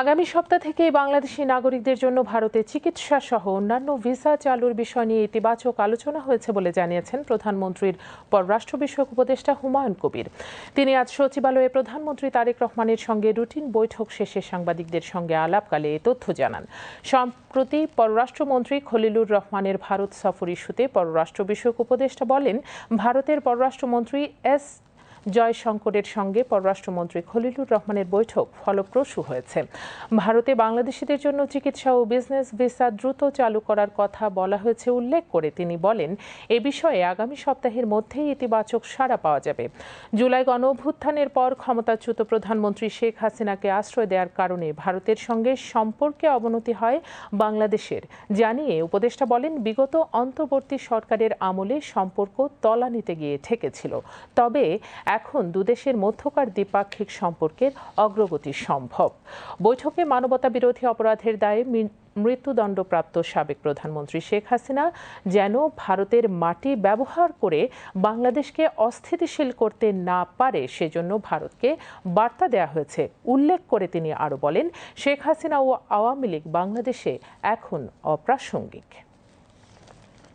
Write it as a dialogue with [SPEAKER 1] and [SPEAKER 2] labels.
[SPEAKER 1] আগামী সপ্তাহ থেকেই বাংলাদেশি নাগরিকদের জন্য ভারতে চিকিৎসা সহ অন্যান্য ভিসা চালুর বিষয় নিয়ে ইতিবাচক আলোচনা হয়েছে বলে জানিয়েছেন প্রধানমন্ত্রীর পররাষ্ট্র বিষয়ক উপদেষ্টা হুমায়ুন কবির। তিনি আজ সচিবালয়ে প্রধানমন্ত্রী তারেক রহমানের সঙ্গে রুটিন বৈঠক শেষে সাংবাদিকদের সঙ্গে আলাপকালে এ তথ্য জানান। সম্প্রতি পররাষ্ট্রমন্ত্রী খলিলুর রহমানের ভারত সফর ইস্যুতে পররাষ্ট্র বিষয়ক উপদেষ্টা বলেন, ভারতের পররাষ্ট্রমন্ত্রী এস জয়শঙ্করের সঙ্গে পররাষ্ট্রমন্ত্রী খলিলুর রহমানের বৈঠক ফলপ্রসূ হয়েছে। ভারতে বাংলাদেশিদের জন্য চিকিৎসা ও বিজনেস ভিসা দ্রুত চালু করার কথা বলা হয়েছে উল্লেখ করে তিনি বলেন, এ বিষয়ে আগামী সপ্তাহের মধ্যেই ইতিবাচক সাড়া পাওয়া যাবে। জুলাই গণঅভ্যুত্থানের পর ক্ষমতাচ্যুত প্রধানমন্ত্রী শেখ হাসিনাকে আশ্রয় দেওয়ার কারণে ভারতের সঙ্গে সম্পর্কে অবনতি হয় বাংলাদেশের জানিয়ে উপদেষ্টা বলেন, বিগত অন্তর্বর্তী সরকারের আমলে সম্পর্ক তলানিতে গিয়ে ঠেকেছিল। তবে এখন দুদেশের মধ্যকার দ্বিপাক্ষিক সম্পর্কের অগ্রগতি সম্ভব। বৈঠকে মানবতা বিরোধী অপরাধের দায়ে মৃত্যুদণ্ডপ্রাপ্ত সাবেক প্রধানমন্ত্রী শেখ হাসিনা যেন ভারতের মাটি ব্যবহার করে বাংলাদেশকে অস্থিতিশীল করতে না পারে সেজন্য ভারতকে বার্তা দেওয়া হয়েছে উল্লেখ করে তিনি আরও বলেন, শেখ হাসিনা ও আওয়ামী লীগ বাংলাদেশে এখন অপ্রাসঙ্গিক।